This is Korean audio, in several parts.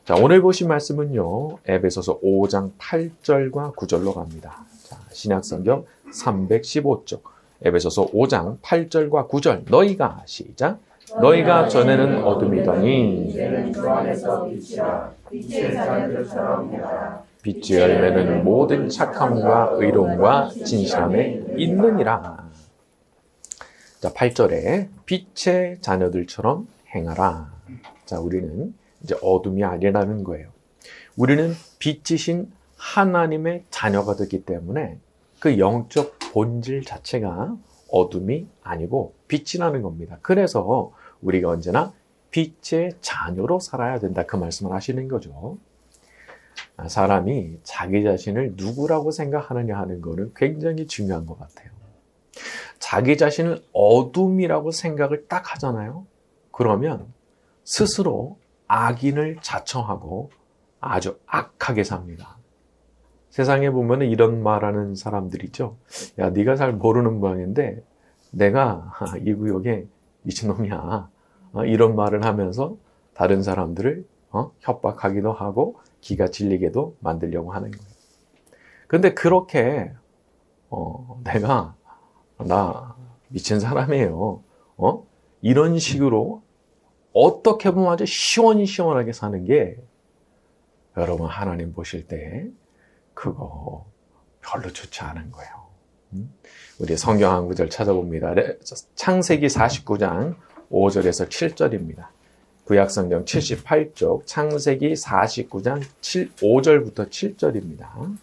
자, 오늘 보신 말씀은요, 에베소서 5장 8절과 9절로 갑니다. 자, 신약성경 315쪽, 에베소서 5장 8절과 9절, 너희가, 시작. 너희가 전에는 어둠이더니 이제는 주 안에서 빛이라 빛의 자녀들처럼 해라. 빛의 열매는 모든 착함과 의로움과 진실함에 있느니라. 자, 8절에 빛의 자녀들처럼 행하라. 자, 우리는 이제 어둠이 아니라는 거예요. 우리는 빛이신 하나님의 자녀가 되기 때문에 그 영적 본질 자체가 어둠이 아니고 빛이라는 겁니다. 그래서 우리가 언제나 빛의 자녀로 살아야 된다, 그 말씀을 하시는 거죠. 사람이 자기 자신을 누구라고 생각하느냐 하는 거는 굉장히 중요한 것 같아요. 자기 자신을 어둠이라고 생각을 딱 하잖아요. 그러면 스스로 악인을 자청하고 아주 악하게 삽니다. 세상에 보면 이런 말하는 사람들 있죠. 야, 네가 잘 모르는 모양인데 내가 이 구역에 미친놈이야. 이런 말을 하면서 다른 사람들을 협박하기도 하고 기가 질리게도 만들려고 하는 거예요. 근데 그렇게 나 미친 사람이에요. 이런 식으로 어떻게 보면 아주 시원시원하게 사는 게 여러분 하나님 보실 때 그거 별로 좋지 않은 거예요. 우리 성경 한 구절 찾아봅니다. 창세기 49장 5절에서 7절입니다. 구약성경 78쪽 창세기 49장 5절부터 7절입니다.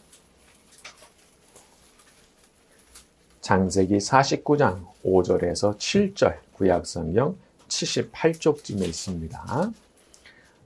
창세기 49장 5절에서 7절 구약성경 78쪽쯤에 있습니다.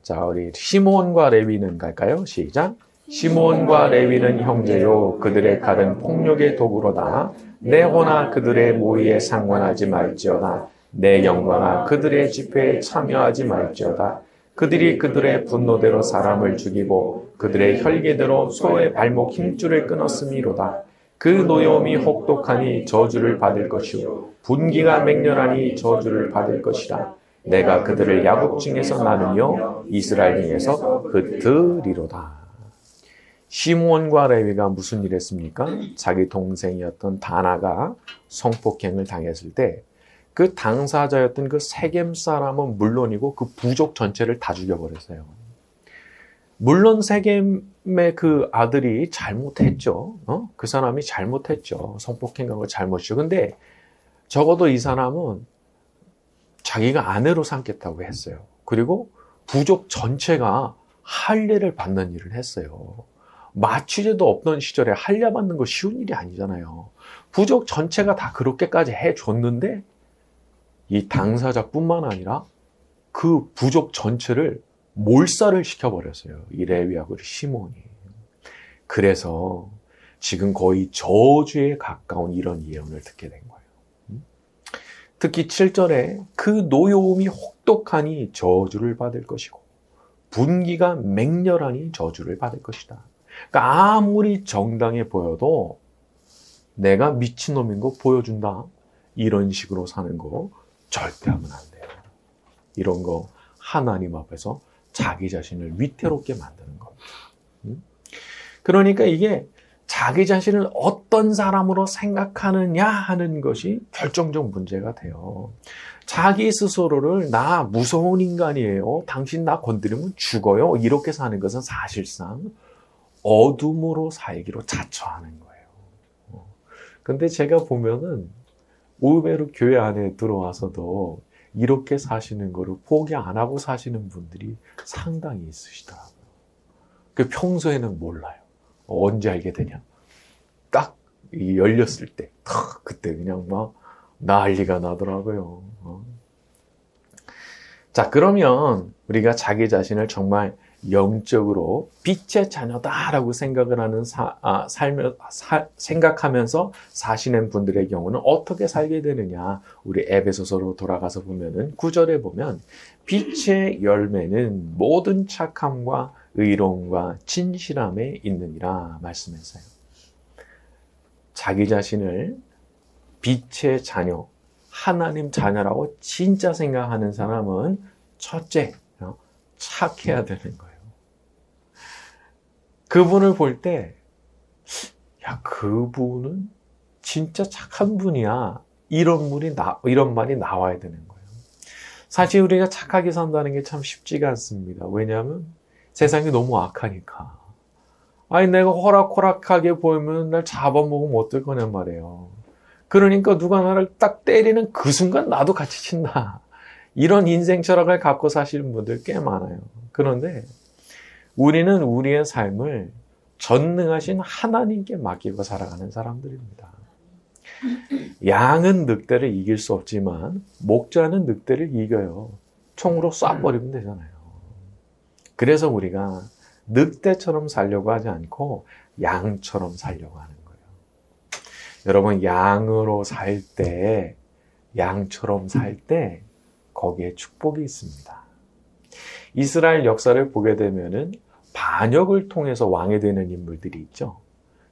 자, 우리 시몬과 레위는 갈까요? 시작. 시몬과 레위는 형제요 그들의 칼은 폭력의 도구로다. 내 호나 그들의 모의에 상관하지 말지어다. 내 영광아 그들의 집회에 참여하지 말지어다. 그들이 그들의 분노대로 사람을 죽이고 그들의 혈계대로 소의 발목 힘줄을 끊었음이로다. 그 노여움이 혹독하니 저주를 받을 것이요 분기가 맹렬하니 저주를 받을 것이라. 내가 그들을 야곱 중에서 나누며 이스라엘 중에서 흩으리로다. 시므온과 레위가 무슨 일 했습니까? 자기 동생이었던 다나가 성폭행을 당했을 때 그 당사자였던 그 세겜 사람은 물론이고 그 부족 전체를 다 죽여버렸어요. 물론 세겜의 그 아들이 잘못했죠. 그 사람이 잘못했죠. 성폭행한 거 잘못이죠. 근데 적어도 이 사람은 자기가 아내로 삼겠다고 했어요. 그리고 부족 전체가 할례를 받는 일을 했어요. 마취제도 없던 시절에 할례 받는 거 쉬운 일이 아니잖아요. 부족 전체가 다 그렇게까지 해줬는데 이 당사자뿐만 아니라 그 부족 전체를 몰살을 시켜버렸어요. 이 레위하고 시몬이. 그래서 지금 거의 저주에 가까운 이런 예언을 듣게 된 거예요. 특히 7절에 그 노여움이 혹독하니 저주를 받을 것이고 분기가 맹렬하니 저주를 받을 것이다. 그러니까 아무리 정당해 보여도 내가 미친놈인 거 보여준다. 이런 식으로 사는 거 절대 하면 안 돼요. 이런 거 하나님 앞에서 자기 자신을 위태롭게 만드는 겁니다. 그러니까 이게 자기 자신을 어떤 사람으로 생각하느냐 하는 것이 결정적 문제가 돼요. 자기 스스로를 나 무서운 인간이에요. 당신 나 건드리면 죽어요. 이렇게 사는 것은 사실상 어둠으로 살기로 자처하는 거예요. 근데 제가 보면은 의외로 교회 안에 들어와서도 이렇게 사시는 거를 포기 안 하고 사시는 분들이 상당히 있으시더라고요. 그 평소에는 몰라요. 언제 알게 되냐? 딱 열렸을 때, 그때 그냥 막 난리가 나더라고요. 자, 그러면 우리가 자기 자신을 정말 영적으로 빛의 자녀다라고 생각을 하는 생각하면서 사시는 분들의 경우는 어떻게 살게 되느냐? 우리 에베소서로 돌아가서 보면은 9절에 보면 빛의 열매는 모든 착함과 의로움과 진실함에 있느니라 말씀했어요. 자기 자신을 빛의 자녀, 하나님 자녀라고 진짜 생각하는 사람은 첫째, 착해야 되는 거예요. 그분을 볼 때, 야, 그분은 진짜 착한 분이야. 이런 말이 나와야 되는 거예요. 사실 우리가 착하게 산다는 게 참 쉽지가 않습니다. 왜냐하면 세상이 너무 악하니까. 아니, 내가 호락호락하게 보이면 날 잡아먹으면 어떨 거냔 말이에요. 그러니까 누가 나를 딱 때리는 그 순간 나도 같이 친다. 이런 인생 철학을 갖고 사시는 분들 꽤 많아요. 그런데 우리는 우리의 삶을 전능하신 하나님께 맡기고 살아가는 사람들입니다. 양은 늑대를 이길 수 없지만 목자는 늑대를 이겨요. 총으로 쏴버리면 되잖아요. 그래서 우리가 늑대처럼 살려고 하지 않고 양처럼 살려고 하는 거예요. 여러분, 양으로 살 때, 양처럼 살 때 거기에 축복이 있습니다. 이스라엘 역사를 보게 되면은 반역을 통해서 왕이 되는 인물들이 있죠.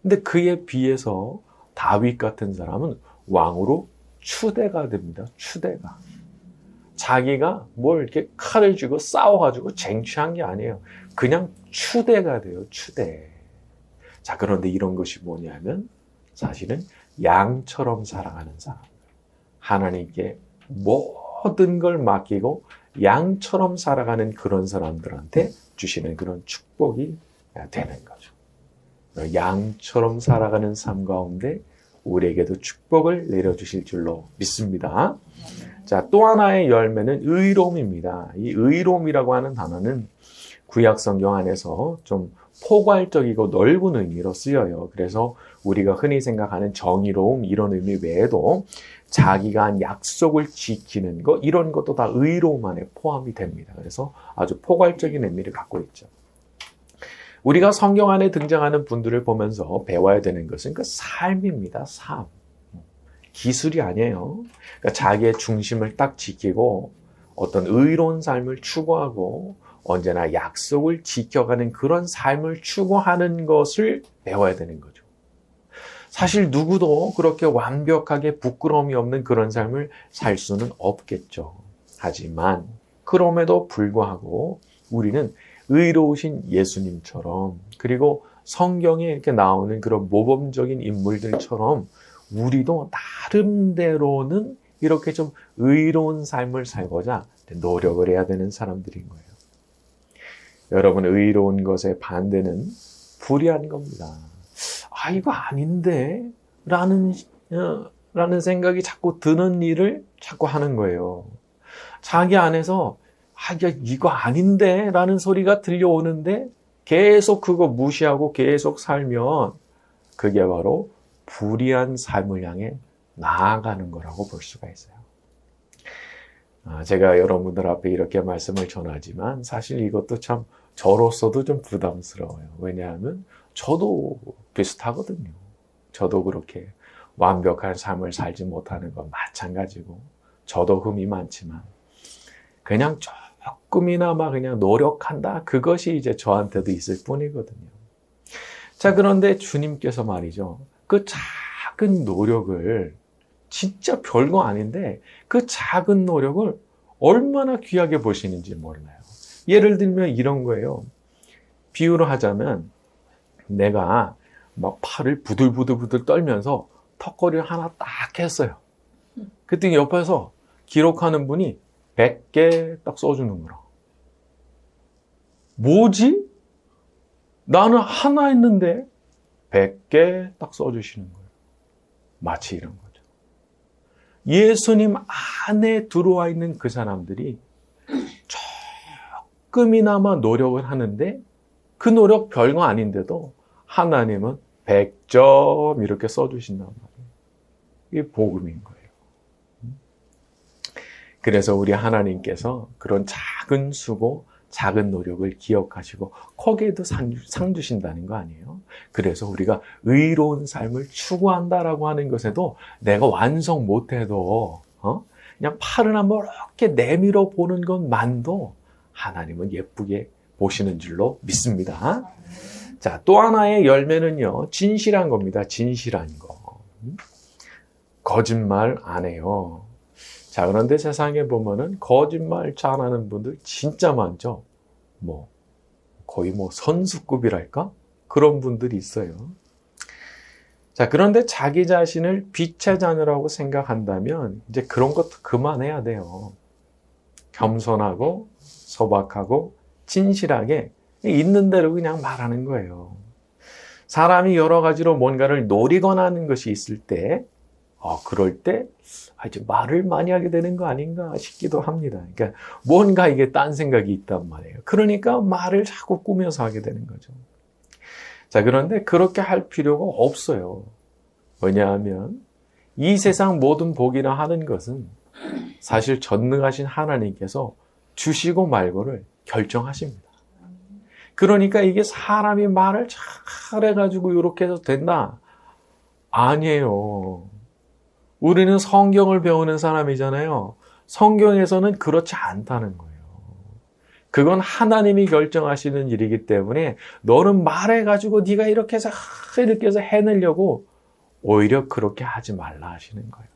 근데 그에 비해서 다윗 같은 사람은 왕으로 추대가 됩니다. 추대가. 자기가 뭘 이렇게 칼을 쥐고 싸워가지고 쟁취한 게 아니에요. 그냥 추대가 돼요. 추대. 자, 그런데 이런 것이 뭐냐면 사실은 양처럼 살아가는 사람. 하나님께 모든 걸 맡기고 양처럼 살아가는 그런 사람들한테 주시는 그런 축복이 되는 거죠. 양처럼 살아가는 삶 가운데 우리에게도 축복을 내려주실 줄로 믿습니다. 자, 또 하나의 열매는 의로움입니다. 이 의로움이라고 하는 단어는 구약 성경 안에서 좀 포괄적이고 넓은 의미로 쓰여요. 그래서 우리가 흔히 생각하는 정의로움 이런 의미 외에도 자기가 한 약속을 지키는 것 이런 것도 다 의로움 안에 포함이 됩니다. 그래서 아주 포괄적인 의미를 갖고 있죠. 우리가 성경 안에 등장하는 분들을 보면서 배워야 되는 것은 그 삶입니다. 삶. 기술이 아니에요. 그러니까 자기의 중심을 딱 지키고 어떤 의로운 삶을 추구하고 언제나 약속을 지켜가는 그런 삶을 추구하는 것을 배워야 되는 거죠. 사실 누구도 그렇게 완벽하게 부끄러움이 없는 그런 삶을 살 수는 없겠죠. 하지만 그럼에도 불구하고 우리는 의로우신 예수님처럼 그리고 성경에 이렇게 나오는 그런 모범적인 인물들처럼 우리도 나름대로는 이렇게 좀 의로운 삶을 살고자 노력을 해야 되는 사람들인 거예요. 여러분, 의로운 것의 반대는 불의한 겁니다. 아, 이거 아닌데? 라는 생각이 자꾸 드는 일을 자꾸 하는 거예요. 자기 안에서 아, 이거 아닌데? 라는 소리가 들려오는데 계속 그거 무시하고 계속 살면 그게 바로 불의한 삶을 향해 나아가는 거라고 볼 수가 있어요. 제가 여러분들 앞에 이렇게 말씀을 전하지만 사실 이것도 참 저로서도 좀 부담스러워요. 왜냐하면 저도 비슷하거든요. 저도 그렇게 완벽한 삶을 살지 못하는 건 마찬가지고 저도 흠이 많지만 그냥 조금이나마 그냥 노력한다. 그것이 이제 저한테도 있을 뿐이거든요. 자, 그런데 주님께서 말이죠. 그 작은 노력을 진짜 별거 아닌데 그 작은 노력을 얼마나 귀하게 보시는지 몰라요. 예를 들면 이런 거예요. 비유로 하자면 내가 막 팔을 부들부들 떨면서 턱걸이를 하나 딱 했어요. 그때 옆에서 기록하는 분이 100개 딱 써주는 거라. 뭐지? 나는 하나 했는데 100개 딱 써주시는 거예요. 마치 이런 거죠. 예수님 안에 들어와 있는 그 사람들이 조금이나마 노력을 하는데 그 노력 별거 아닌데도 하나님은 100점 이렇게 써주신단 말이에요. 이게 복음인 거예요. 그래서 우리 하나님께서 그런 작은 수고, 작은 노력을 기억하시고 거기에도 상 주신다는 거 아니에요? 그래서 우리가 의로운 삶을 추구한다라고 하는 것에도 내가 완성 못해도 그냥 팔을 한번 이렇게 내밀어 보는 것만도 하나님은 예쁘게 보시는 줄로 믿습니다. 자, 또 하나의 열매는요, 진실한 겁니다. 진실한 거. 거짓말 안 해요. 자, 그런데 세상에 보면은 거짓말 잘하는 분들 진짜 많죠. 거의 선수급이랄까? 그런 분들이 있어요. 자, 그런데 자기 자신을 빛의 자녀라고 생각한다면 이제 그런 것도 그만해야 돼요. 겸손하고 소박하고 진실하게 있는 대로 그냥 말하는 거예요. 사람이 여러 가지로 뭔가를 노리거나 하는 것이 있을 때, 그럴 때 이제 말을 많이 하게 되는 거 아닌가 싶기도 합니다. 그러니까 뭔가 이게 딴 생각이 있단 말이에요. 그러니까 말을 자꾸 꾸며서 하게 되는 거죠. 자, 그런데 그렇게 할 필요가 없어요. 왜냐하면 이 세상 모든 복이나 하는 것은 사실 전능하신 하나님께서 주시고 말고를 결정하십니다. 그러니까 이게 사람이 말을 잘해가지고 이렇게 해서 된다? 아니에요. 우리는 성경을 배우는 사람이잖아요. 성경에서는 그렇지 않다는 거예요. 그건 하나님이 결정하시는 일이기 때문에 너는 말해가지고 네가 이렇게 해서 해내려고 오히려 그렇게 하지 말라 하시는 거예요.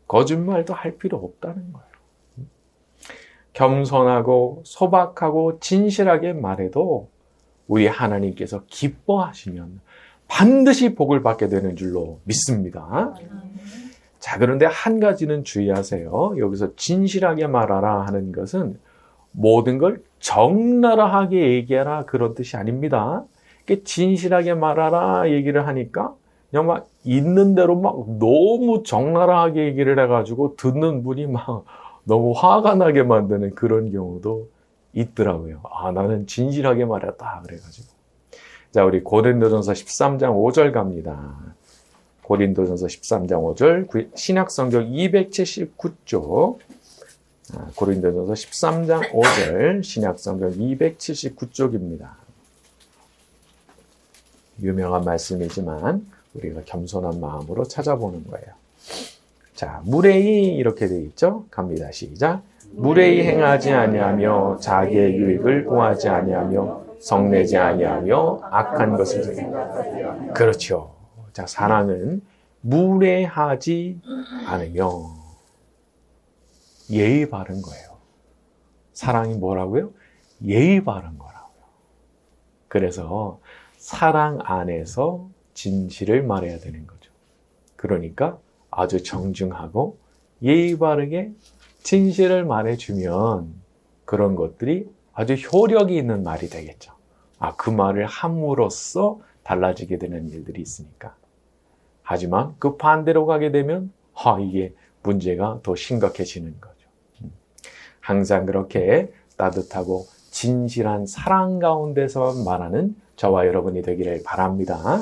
거짓말도 할 필요 없다는 거예요. 겸손하고 소박하고 진실하게 말해도 우리 하나님께서 기뻐하시면 반드시 복을 받게 되는 줄로 믿습니다. 자, 그런데 한 가지는 주의하세요. 여기서 진실하게 말하라 하는 것은 모든 걸 적나라하게 얘기하라 그런 뜻이 아닙니다. 진실하게 말하라 얘기를 하니까 그냥 막 있는 대로 막 너무 적나라하게 얘기를 해가지고 듣는 분이 막 너무 화가 나게 만드는 그런 경우도 있더라고요. 나는 진실하게 말했다 그래가지고. 자, 우리 고린도전서 13장 5절 갑니다. 고린도전서 13장 5절 신약성경 279쪽 고린도전서 13장 5절 신약성경 279쪽입니다. 유명한 말씀이지만 우리가 겸손한 마음으로 찾아보는 거예요. 자, 무례히 이렇게 되어 있죠? 갑니다. 시작. 무례히 행하지 아니하며 자기의 유익을 구하지 아니하며 성내지 아니하며 악한 것을 그렇죠. 자, 사랑은 무례하지 않으며 예의 바른 거예요. 사랑이 뭐라고요? 예의 바른 거라고요. 그래서 사랑 안에서 진실을 말해야 되는 거죠. 그러니까 아주 정중하고 예의 바르게 진실을 말해주면 그런 것들이 아주 효력이 있는 말이 되겠죠. 그 말을 함으로써 달라지게 되는 일들이 있으니까. 하지만 그 반대로 가게 되면 이게 문제가 더 심각해지는 거죠. 항상 그렇게 따뜻하고 진실한 사랑 가운데서 말하는 저와 여러분이 되기를 바랍니다.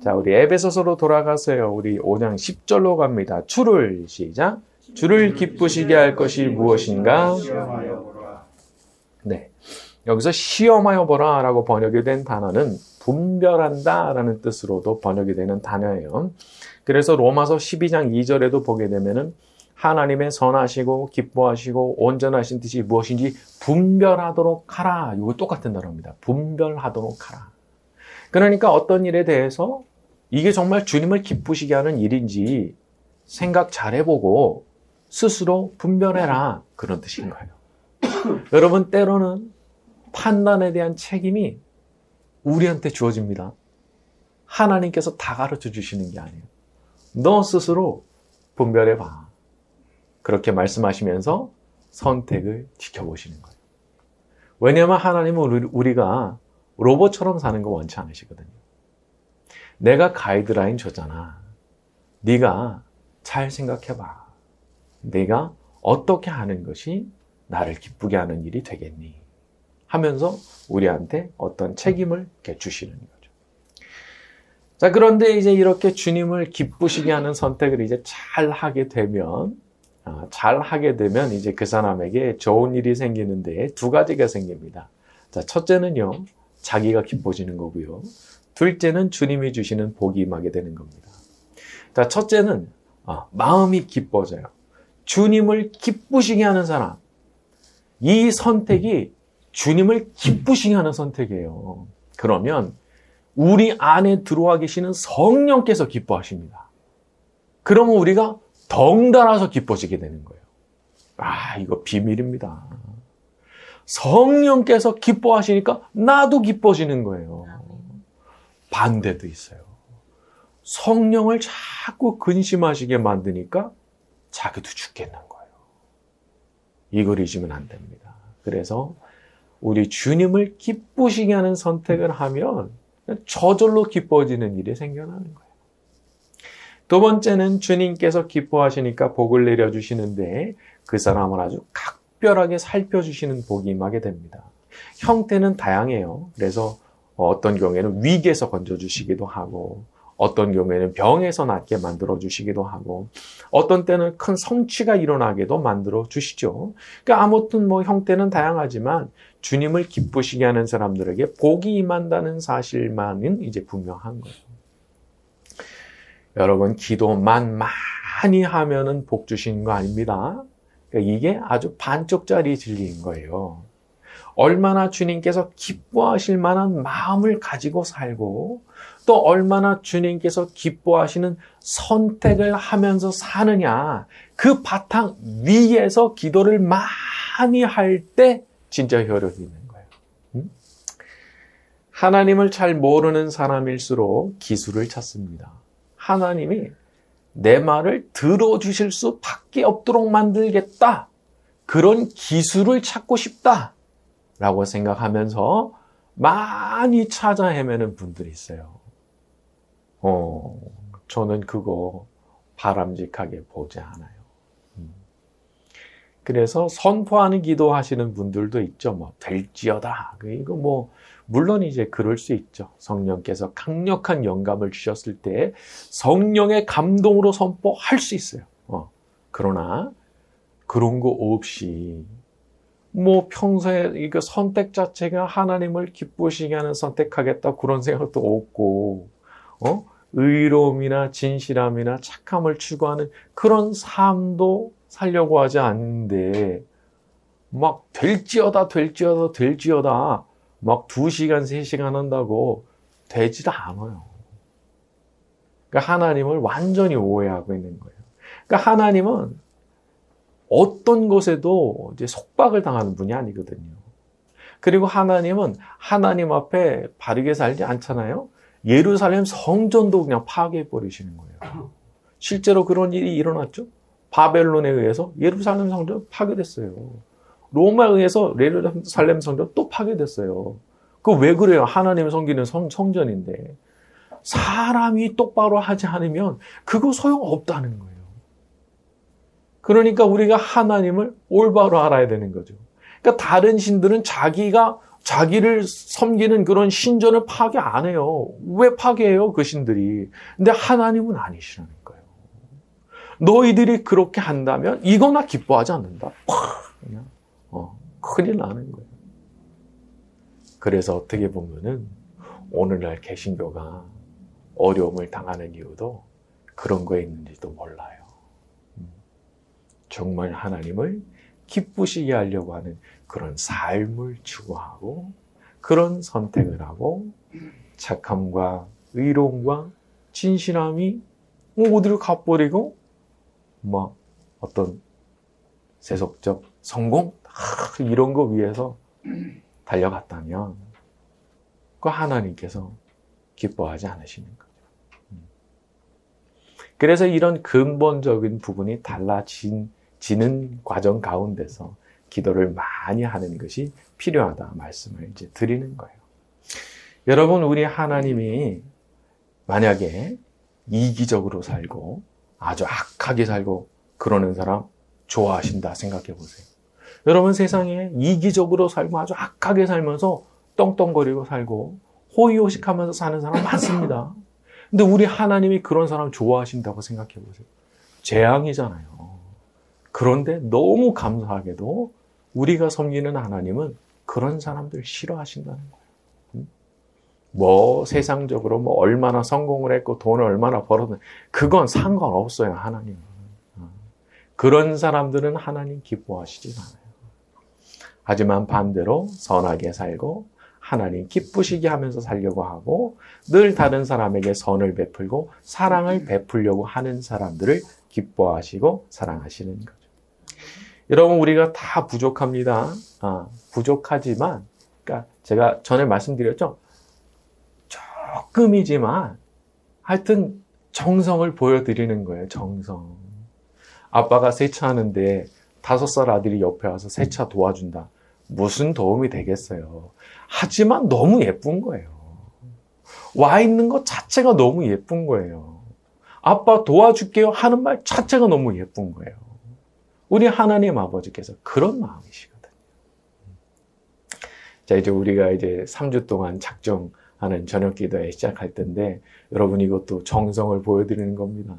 자, 우리 에베소서로 돌아가서요. 우리 5장 10절로 갑니다. 주를 시작. 주를 기쁘시게 할 것이 무엇인가? 네. 여기서 시험하여 보라 라고 번역이 된 단어는 분별한다 라는 뜻으로도 번역이 되는 단어예요. 그래서 로마서 12장 2절에도 보게 되면은 하나님의 선하시고 기뻐하시고 온전하신 뜻이 무엇인지 분별하도록 하라. 이거 똑같은 단어입니다. 분별하도록 하라. 그러니까 어떤 일에 대해서 이게 정말 주님을 기쁘시게 하는 일인지 생각 잘 해보고 스스로 분별해라. 그런 뜻인 거예요. 여러분, 때로는 판단에 대한 책임이 우리한테 주어집니다. 하나님께서 다 가르쳐 주시는 게 아니에요. 너 스스로 분별해봐. 그렇게 말씀하시면서 선택을 지켜보시는 거예요. 왜냐하면 하나님은 우리가 로봇처럼 사는 거 원치 않으시거든요. 내가 가이드라인 줬잖아. 네가 잘 생각해봐. 네가 어떻게 하는 것이 나를 기쁘게 하는 일이 되겠니? 하면서 우리한테 어떤 책임을 이렇게 주시는 거죠. 자, 그런데 이제 이렇게 주님을 기쁘시게 하는 선택을 이제 잘 하게 되면 이제 그 사람에게 좋은 일이 생기는데 두 가지가 생깁니다. 자, 첫째는요, 자기가 기뻐지는 거고요. 둘째는 주님이 주시는 복이 임하게 되는 겁니다. 자, 첫째는 마음이 기뻐져요. 주님을 기쁘시게 하는 사람. 이 선택이 주님을 기쁘시게 하는 선택이에요. 그러면 우리 안에 들어와 계시는 성령께서 기뻐하십니다. 그러면 우리가 덩달아서 기뻐지게 되는 거예요. 이거 비밀입니다. 성령께서 기뻐하시니까 나도 기뻐지는 거예요. 반대도 있어요. 성령을 자꾸 근심하시게 만드니까 자기도 죽겠는 거예요. 이걸 잊으면 안 됩니다. 그래서 우리 주님을 기쁘시게 하는 선택을 하면 저절로 기뻐지는 일이 생겨나는 거예요. 두 번째는 주님께서 기뻐하시니까 복을 내려주시는데 그 사람을 아주 각별하게 살펴주시는 복이 임하게 됩니다. 형태는 다양해요. 그래서 어떤 경우에는 위기에서 건져주시기도 하고 어떤 경우에는 병에서 낫게 만들어주시기도 하고 어떤 때는 큰 성취가 일어나게도 만들어주시죠. 그러니까 아무튼 형태는 다양하지만 주님을 기쁘시게 하는 사람들에게 복이 임한다는 사실만은 이제 분명한 거예요. 여러분, 기도만 많이 하면은 복 주시는 거 아닙니다. 그러니까 이게 아주 반쪽짜리 진리인 거예요. 얼마나 주님께서 기뻐하실 만한 마음을 가지고 살고 또 얼마나 주님께서 기뻐하시는 선택을 하면서 사느냐, 그 바탕 위에서 기도를 많이 할 때 진짜 효력이 있는 거예요. 하나님을 잘 모르는 사람일수록 기술을 찾습니다. 하나님이 내 말을 들어주실 수밖에 없도록 만들겠다. 그런 기술을 찾고 싶다. 라고 생각하면서 많이 찾아 헤매는 분들이 있어요. 저는 그거 바람직하게 보지 않아요. 그래서 선포하는 기도하시는 분들도 있죠. 될지어다. 이거 물론 이제 그럴 수 있죠. 성령께서 강력한 영감을 주셨을 때 성령의 감동으로 선포할 수 있어요. 그러나 그런 거 없이 평소에 이거 선택 자체가 하나님을 기쁘시게 하는 선택하겠다 그런 생각도 없고 의로움이나 진실함이나 착함을 추구하는 그런 삶도 살려고 하지 않는데 될지어다 막 2시간 3시간 한다고 되지도 않아요. 그러니까 하나님을 완전히 오해하고 있는 거예요. 그러니까 하나님은 어떤 것에도 이제 속박을 당하는 분이 아니거든요. 그리고 하나님은 하나님 앞에 바르게 살지 않잖아요. 예루살렘 성전도 그냥 파괴해 버리시는 거예요. 실제로 그런 일이 일어났죠. 바벨론에 의해서 예루살렘 성전 파괴됐어요. 로마에 의해서 예루살렘 성전 또 파괴됐어요. 그 왜 그래요? 하나님 섬기는 성전인데 사람이 똑바로 하지 않으면 그거 소용없다는 거예요. 그러니까 우리가 하나님을 올바로 알아야 되는 거죠. 그러니까 다른 신들은 자기를 섬기는 그런 신전을 파괴 안 해요. 왜 파괴해요? 그 신들이. 근데 하나님은 아니시라는 거예요. 너희들이 그렇게 한다면 이거나 기뻐하지 않는다. 그냥 큰일 나는 거예요. 그래서 어떻게 보면은 오늘날 개신교가 어려움을 당하는 이유도 그런 거에 있는지도 몰라요. 정말 하나님을 기쁘시게 하려고 하는 그런 삶을 추구하고 그런 선택을 하고 착함과 의로움과 진실함이 어디로 가버리고 어떤 세속적 성공 이런 거 위해서 달려갔다면 그 하나님께서 기뻐하지 않으시는 거죠. 그래서 이런 근본적인 부분이 달라지는 과정 가운데서 기도를 많이 하는 것이 필요하다 말씀을 이제 드리는 거예요. 여러분, 우리 하나님이 만약에 이기적으로 살고 아주 악하게 살고 그러는 사람 좋아하신다 생각해 보세요. 여러분, 세상에 이기적으로 살고 아주 악하게 살면서 떵떵거리고 살고 호의호식하면서 사는 사람 많습니다. 근데 우리 하나님이 그런 사람 좋아하신다고 생각해 보세요. 재앙이잖아요. 그런데 너무 감사하게도 우리가 섬기는 하나님은 그런 사람들 싫어하신다는 거예요. 세상적으로 얼마나 성공을 했고 돈을 얼마나 벌었든 그건 상관없어요, 하나님은. 그런 사람들은 하나님 기뻐하시지 않아요. 하지만 반대로 선하게 살고 하나님 기쁘시게 하면서 살려고 하고 늘 다른 사람에게 선을 베풀고 사랑을 베풀려고 하는 사람들을 기뻐하시고 사랑하시는 거죠. 여러분, 우리가 다 부족합니다. 부족하지만, 그러니까 제가 전에 말씀드렸죠. 조금이지만 하여튼 정성을 보여드리는 거예요. 정성. 아빠가 세차하는데 5살 아들이 옆에 와서 세차 도와준다. 무슨 도움이 되겠어요. 하지만 너무 예쁜 거예요. 와 있는 것 자체가 너무 예쁜 거예요. 아빠 도와줄게요 하는 말 자체가 너무 예쁜 거예요. 우리 하나님 아버지께서 그런 마음이시거든요. 자, 이제 우리가 이제 3주 동안 작정하는 저녁 기도회 시작할 텐데, 여러분 이것도 정성을 보여드리는 겁니다.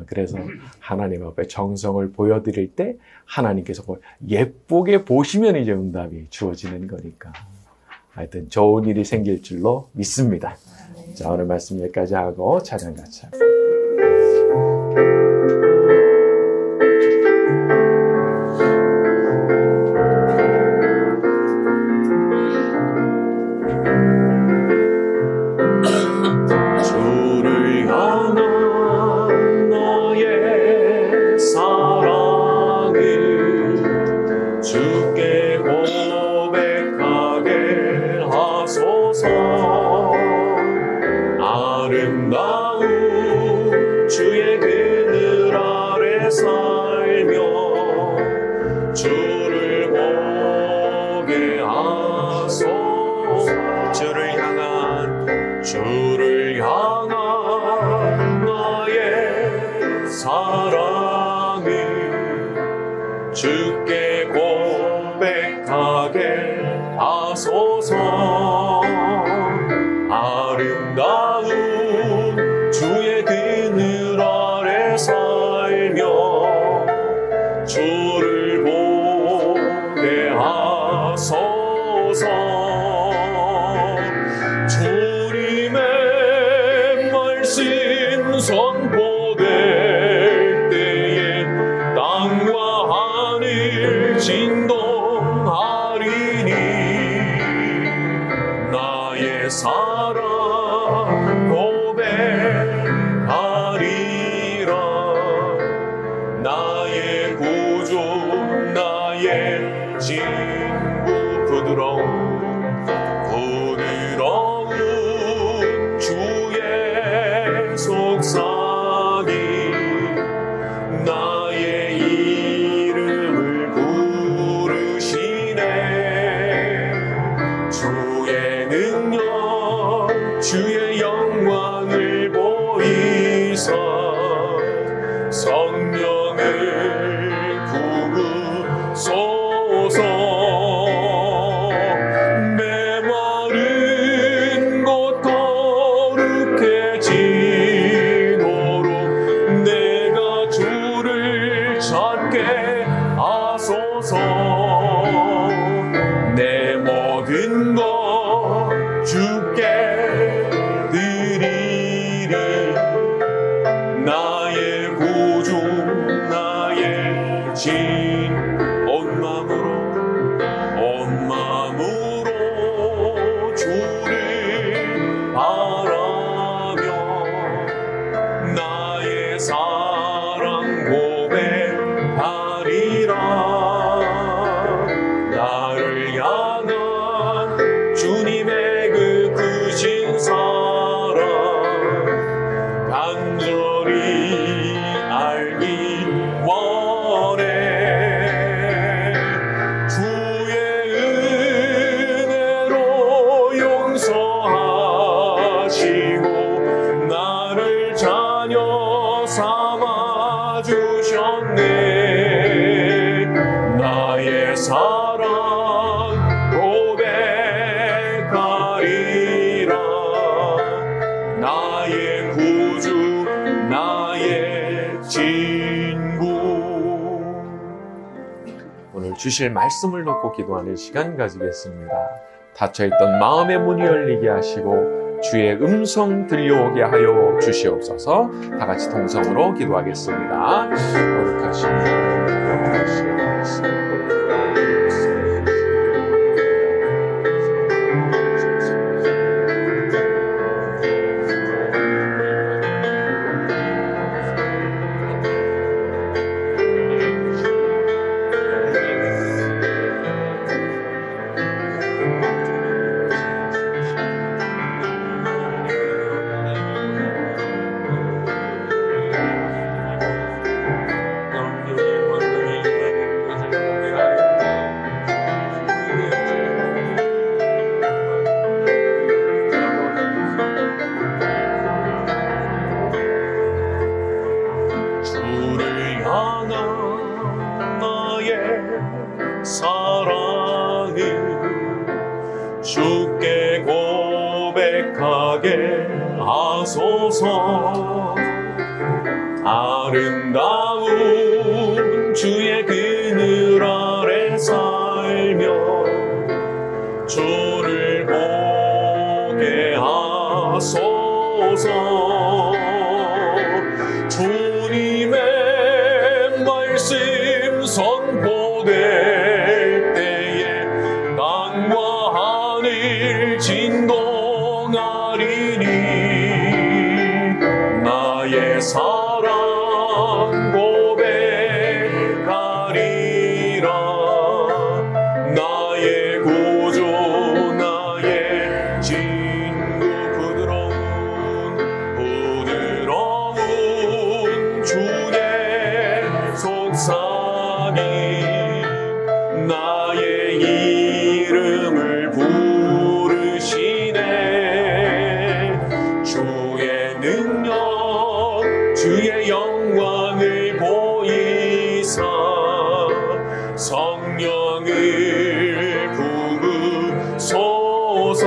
그래서 하나님 앞에 정성을 보여드릴 때 하나님께서 예쁘게 보시면 이제 응답이 주어지는 거니까 하여튼 좋은 일이 생길 줄로 믿습니다. 자, 오늘 말씀 여기까지 하고 찬양 같이 합니다. 주께 고백하게 하소서. 아름다운 주의 그늘 아래 살며 주를 보게 하소서. 주님의 말씀 선포될 때에 땅과 하늘 진동하리니 나의 사랑 고백하리라. 나의 구주 나의 진구 부드러운 주의 속삭이 나의 이름을 부르시네. 주의 능력 주의 영광을 보이사 성령을 부으소서. 메마른 곳 거룩해지도록 내가 주를 찾게 하소서. 내 모든 것 주께 드리리. 나의 구주 나의 진 온 마음으로 주를 바라며 나의 사랑 고백하리라. 나를 향한 주님의 그 크신 사랑 간절히 알기 원해. 주의 은혜로 용서하시고 나를 자녀 삼아 주셨네. 나의 사랑 고백하리라. 나의 구주 나의 친구. 오늘 주실 말씀을 놓고 기도하는 시간 가지겠습니다. 닫혀있던 마음의 문이 열리게 하시고 주의 음성 들려오게 하여 주시옵소서. 다 같이 동성으로 기도하겠습니다. 거룩하신 하나님, 주께 고백하게 하소서. 아름다운 주의 그늘 아래 살며 주를 보게 하소서. 주님의 말씀 선포될 때에 땅과 하늘 진동하리니 나의 사랑 고백하리라. 나의 구주 나의 친구 부드러운 주의 속삭임 나의 이름을 부르시네. 주의 능력 주의 영광을 보이사 성령을 부으소서.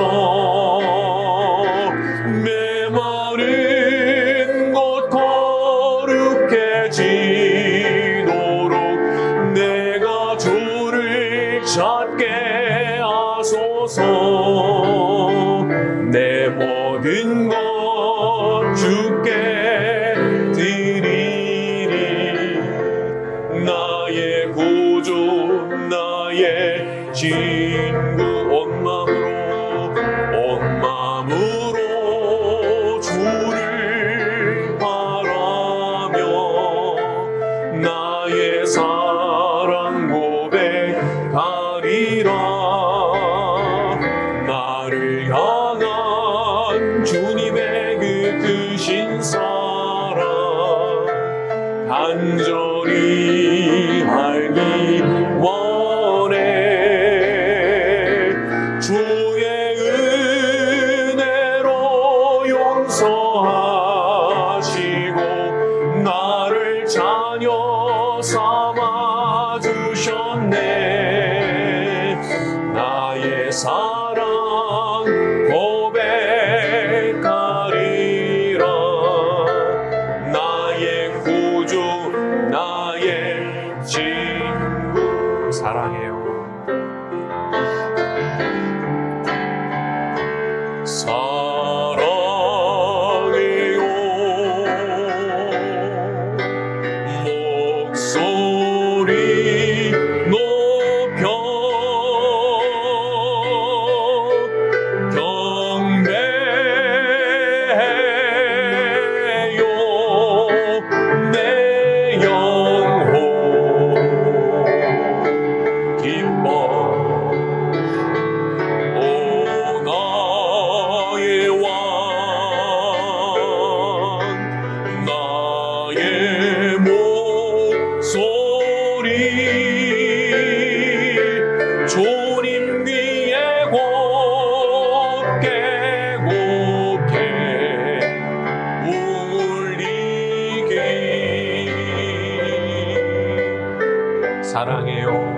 메마른 곳 거룩해지도록 내가 주를 찾게 하소서. 내 모든 것 주께 드리리. 나의 구주 나의 친구 온 마음으로 주를 바라며 나의 사랑 고백하리라. 나를 향한 주님의 그 크신 사랑 간절히 알기 원해. 주의 은혜로 용서하시고 나를 자녀 삼아 주셨네. 나의 사랑 고백하리라. 나의 구주 나의 친구. 사랑해요. 사랑해요. 목소리 높여 경배해요. 내 영혼 기뻐. 오 나의 왕 나의 목소리 주님 위에 곱게 울리기. 사랑해요.